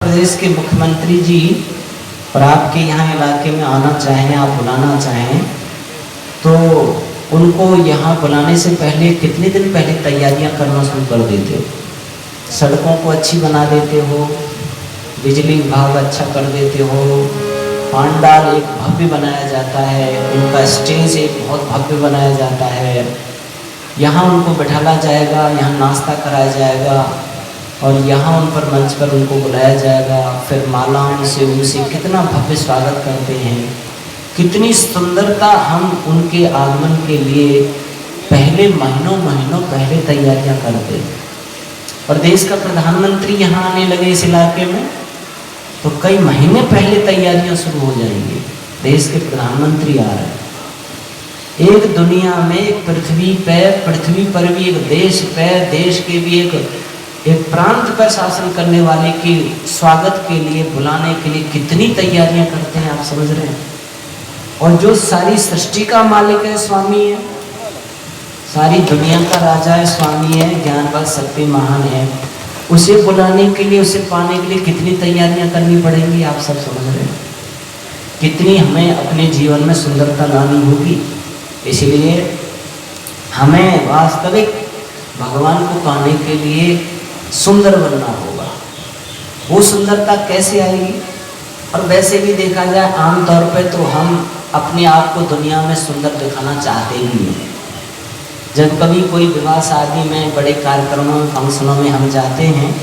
प्रदेश के मुख्यमंत्री जी और आपके यहाँ इलाके में आना चाहें, आप बुलाना चाहें, तो उनको यहाँ बुलाने से पहले कितने दिन पहले तैयारियाँ करना शुरू कर देते हो? सड़कों को अच्छी बना देते हो, बिजली विभाग अच्छा कर देते हो, पांडाल एक भव्य बनाया जाता है, उनका स्टेज एक बहुत भव्य बनाया जाता है, यहाँ उनको बैठाला जाएगा, यहाँ नाश्ता कराया जाएगा और यहाँ उन पर मंच पर उनको बुलाया जाएगा, फिर मालाओं से उनसे कितना भव्य स्वागत करते हैं, कितनी सुंदरता हम उनके आगमन के लिए पहले महीनों पहले तैयारियां करते हैं। और देश का प्रधानमंत्री यहाँ आने लगे इस इलाके में तो कई महीने पहले तैयारियां शुरू हो जाएंगी। देश के प्रधानमंत्री आ रहे हैं। एक दुनिया में, एक पृथ्वी पर भी एक देश पे, देश के भी एक प्रांत पर शासन करने वाले के स्वागत के लिए, बुलाने के लिए कितनी तैयारियां करते हैं, आप समझ रहे हैं। और जो सारी सृष्टि का मालिक है, स्वामी है, सारी दुनिया का राजा है, स्वामी है, ज्ञानवान शक्ति महान है, उसे बुलाने के लिए, उसे पाने के लिए कितनी तैयारियां करनी पड़ेंगी, आप सब समझ रहे हैं। कितनी हमें अपने जीवन में सुंदरता लानी होगी। इसलिए हमें वास्तविक भगवान को पाने के लिए सुंदर बनना होगा। वो सुंदरता कैसे आएगी? और वैसे भी देखा जाए आमतौर पे तो हम अपने आप को दुनिया में सुंदर दिखाना चाहते ही हैं। जब कभी कोई विवाह शादी में, बड़े कार्यक्रमों, फंक्शनों में हम जाते हैं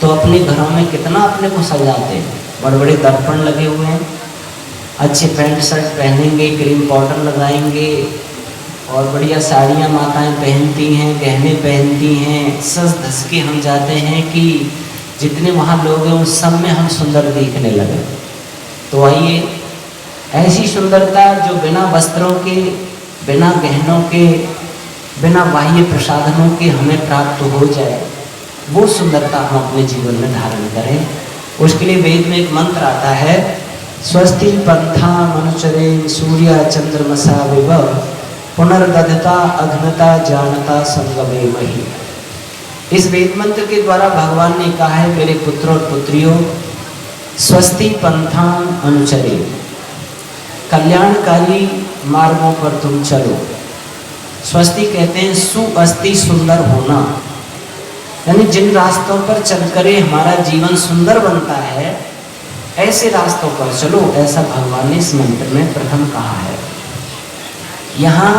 तो अपने घरों में कितना अपने को सजाते हैं। बड़े बड़े दर्पण लगे हुए हैं, अच्छे पैंट शर्ट पहनेंगे, क्रीम पाउडर लगाएंगे और बढ़िया साड़ियाँ माताएं पहनती हैं, गहने पहनती हैं, सज धस के हम जाते हैं कि जितने वहाँ लोग हैं उन सब में हम सुंदर दिखने लगे। तो आइए, ऐसी सुंदरता जो बिना वस्त्रों के, बिना गहनों के, बिना बाह्य प्रसाधनों के हमें प्राप्त हो जाए, वो सुंदरता हम अपने जीवन में धारण करें। उसके लिए वेद में एक मंत्र आता है, स्वस्ति पंथा मनुचरे सूर्य चंद्रमसा विव पुनर्गधता अघ्नता जानता संगमे मही। इस वेद मंत्र के द्वारा भगवान ने कहा है, मेरे पुत्र और पुत्रियों, स्वस्ति पंथा अनुचरे, कल्याणकारी मार्गों पर तुम चलो। स्वस्ति कहते हैं सुअस्ति, सुंदर होना, यानी जिन रास्तों पर चलकर हमारा जीवन सुंदर बनता है ऐसे रास्तों पर चलो, ऐसा भगवान ने इस मंत्र में प्रथम कहा है। यहाँ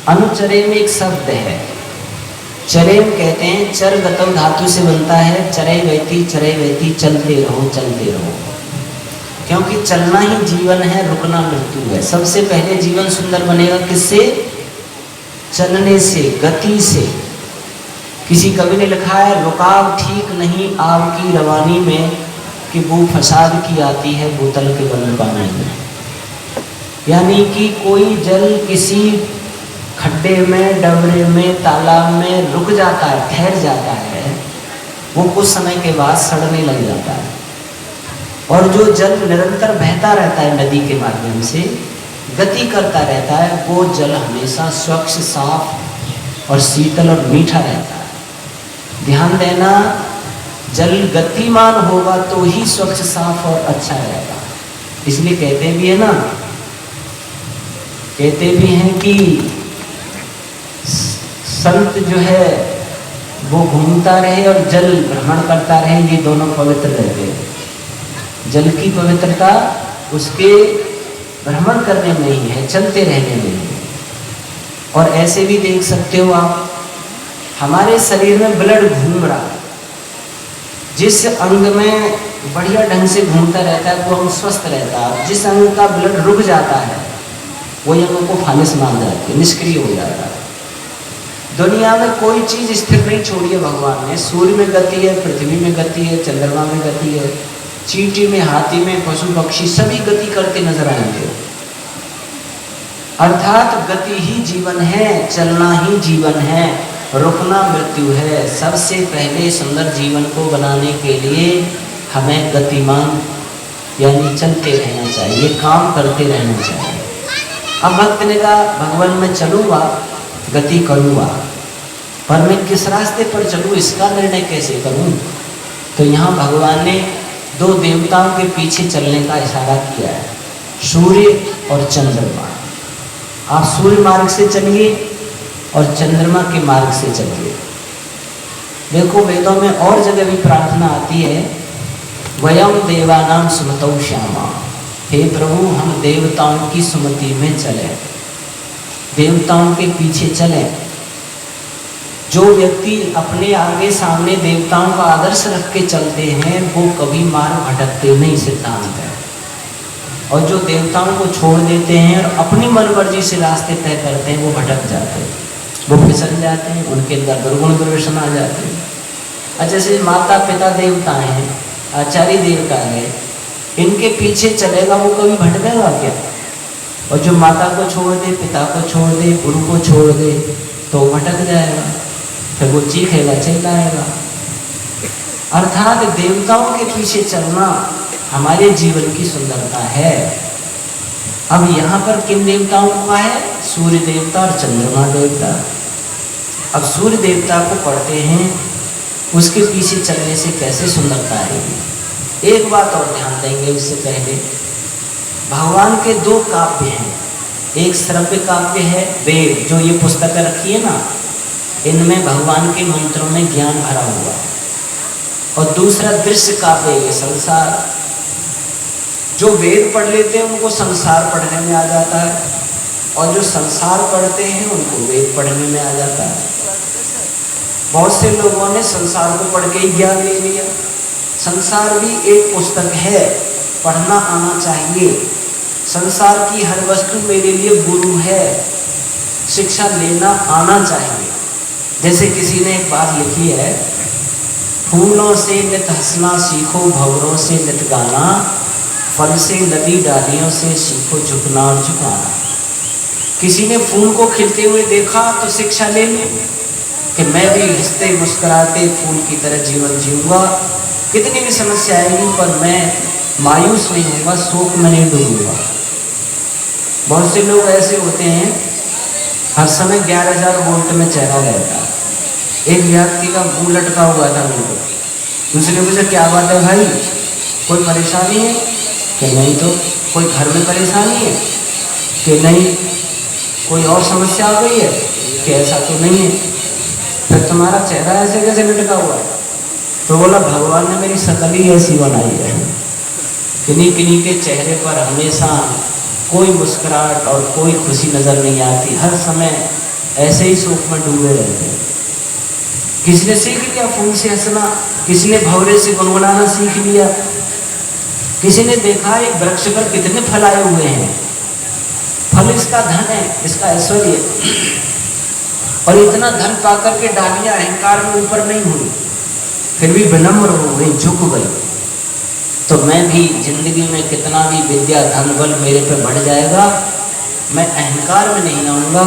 अनुचरे में एक शब्द है, चरे कहते हैं, चर गतव धातु से बनता है, चरे वैती, चलते रहो चलते रहो। क्योंकि चलना ही जीवन है, रुकना मृत्यु है। सबसे पहले जीवन सुंदर बनेगा किससे? चलने से, गति से। किसी कवि ने लिखा है, रुकाव ठीक नहीं आव की रवानी में कि वो फसाद की आती है बोतल के बंद पानी में। यानी कि कोई जल किसी खड्डे में, डबरे में, तालाब में रुक जाता है, ठहर जाता है, वो कुछ समय के बाद सड़ने लग जाता है। और जो जल निरंतर बहता रहता है नदी के माध्यम से, गति करता रहता है, वो जल हमेशा स्वच्छ, साफ और शीतल और मीठा रहता है। ध्यान देना, जल गतिमान होगा तो ही स्वच्छ, साफ और अच्छा रहेगा। इसलिए कहते भी है ना, कहते भी हैं कि संत जो है वो घूमता रहे और जल भ्रमण करता रहे, ये दोनों पवित्र रहते हैं। जल की पवित्रता उसके भ्रमण करने में ही है, चलते रहने में ही। और ऐसे भी देख सकते हो आप, हमारे शरीर में ब्लड घूम रहा है, जिस अंग में बढ़िया ढंग से घूमता रहता है वो अंग स्वस्थ रहता है। जिस अंग का ब्लड रुक जाता है वो अंगों को फालिस मार जाती है, निष्क्रिय हो जाता है। दुनिया में कोई चीज स्थिर नहीं छोड़ी है भगवान ने। सूर्य में गति है, पृथ्वी में गति है, चंद्रमा में गति है, चींटी में, हाथी में, पशु पक्षी सभी गति करते नजर आएंगे। अर्थात गति ही जीवन है, चलना ही जीवन है, रुकना मृत्यु है। सबसे पहले सुंदर जीवन को बनाने के लिए हमें गतिमान यानी चलते रहना चाहिए, काम करते रहना चाहिए। अब भक्त ने कहा, भगवान मैं चलूँगा, गति करूँगा, पर मैं किस रास्ते पर चलूँ, इसका निर्णय कैसे करूँ? तो यहाँ भगवान ने दो देवताओं के पीछे चलने का इशारा किया है, सूर्य और चंद्रमा। आप सूर्य मार्ग से चलिए और चंद्रमा के मार्ग से चलिए। देखो वेदों में और जगह भी प्रार्थना आती है, वयम देवानाम सुमतौ श्यामा, हे प्रभु हम देवताओं की सुमति में चले, देवताओं के पीछे चले। जो व्यक्ति अपने आगे सामने देवताओं का आदर्श रख के चलते हैं वो कभी मार्ग भटकते नहीं, सिद्धांत है। और जो देवताओं को छोड़ देते हैं और अपनी मनमर्जी से रास्ते तय करते हैं वो भटक जाते हैं, वो फिसल जाते हैं, उनके अंदर दुर्गुण दुर्व्यसन आ जाते हैं। अच्छा, जैसे माता पिता देवता हैं, आचार्य देवता है, इनके पीछे चलेगा वो कभी भटकेगा क्या? और जो माता को छोड़ दे, पिता को छोड़ दे, गुरु को छोड़ दे तो भटक जाएगा, फिर वो चीखेगा चिल्लाएगा। अर्थात देवताओं के पीछे चलना हमारे जीवन की सुंदरता है। अब यहाँ पर किन देवताओं का है? सूर्य देवता और चंद्रमा देवता। अब सूर्य देवता को पढ़ते हैं, उसके पीछे चलने से कैसे सुंदरता आएगी। एक बात और ध्यान देंगे इससे पहले, भगवान के दो काव्य हैं, एक श्रव्य काव्य है वेद, जो ये पुस्तकें रखी है ना, इनमें भगवान के मंत्रों में ज्ञान भरा हुआ है, और दूसरा दृश्य काव्य ये संसार। जो वेद पढ़ लेते हैं उनको संसार पढ़ने में आ जाता है, और जो संसार पढ़ते हैं उनको वेद पढ़ने में आ जाता है। बहुत से लोगों ने संसार को पढ़ के ही ज्ञान ले लिया। संसार भी एक पुस्तक है, पढ़ना आना चाहिए। संसार की हर वस्तु मेरे लिए गुरु है, शिक्षा लेना आना चाहिए। जैसे किसी ने एक बात लिखी है, फूलों से नित हंसना सीखो, भंवरों से नित गाना, फल से नदी डालियों से सीखो झुकना और झुकाना। किसी ने फूल को खिलते हुए देखा तो शिक्षा ले ली कि मैं भी हंसते मुस्कुराते फूल की तरह जीवन जीऊंगा, कितनी भी समस्या आएगी पर मैं मायूस नहीं होऊंगा, शोक में नहीं डूबूंगा। बहुत से लोग ऐसे होते हैं, हर समय 11,000 वोल्ट में चेहरा रहता है। एक व्यक्ति का मुंह लटका हुआ था मुझे, दूसरे मुझे क्या बात है भाई, कोई परेशानी है कि नहीं, तो कोई घर में परेशानी है कि नहीं, कोई और समस्या आ गई है कि ऐसा तो नहीं है, फिर तुम्हारा चेहरा ऐसे कैसे लटका हुआ है? तो बोला भगवान ने मेरी शक्ल ही ऐसी बनाई है, किन्हीं किन्हीं के चेहरे पर हमेशा कोई मुस्कुराहट और कोई खुशी नजर नहीं आती, हर समय ऐसे ही शोक में डूबे रहते हैं। किसी ने सीख लिया फूल से हंसना, किसी ने भंवरे से गुनगुनाना सीख लिया, किसी ने देखा एक वृक्ष पर कितने फल आए हुए हैं, फल इसका धन है, इसका ऐश्वर्य, और इतना धन पाकर के डालियां अहंकार में ऊपर नहीं हुई, फिर भी विनम्र हो गई, झुक गई। तो मैं भी जिंदगी में कितना भी विद्या धन बल मेरे पे बढ़ जाएगा, मैं अहंकार में नहीं आऊँगा,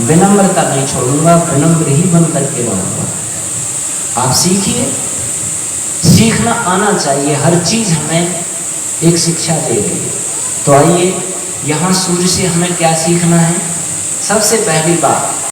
विनम्रता नहीं छोड़ूंगा, विनम्र ही बन करके रहूँगा। आप सीखिए, सीखना आना चाहिए, हर चीज़ हमें एक शिक्षा दे रही है। तो आइए यहाँ सूर्य से हमें क्या सीखना है। सबसे पहली बात,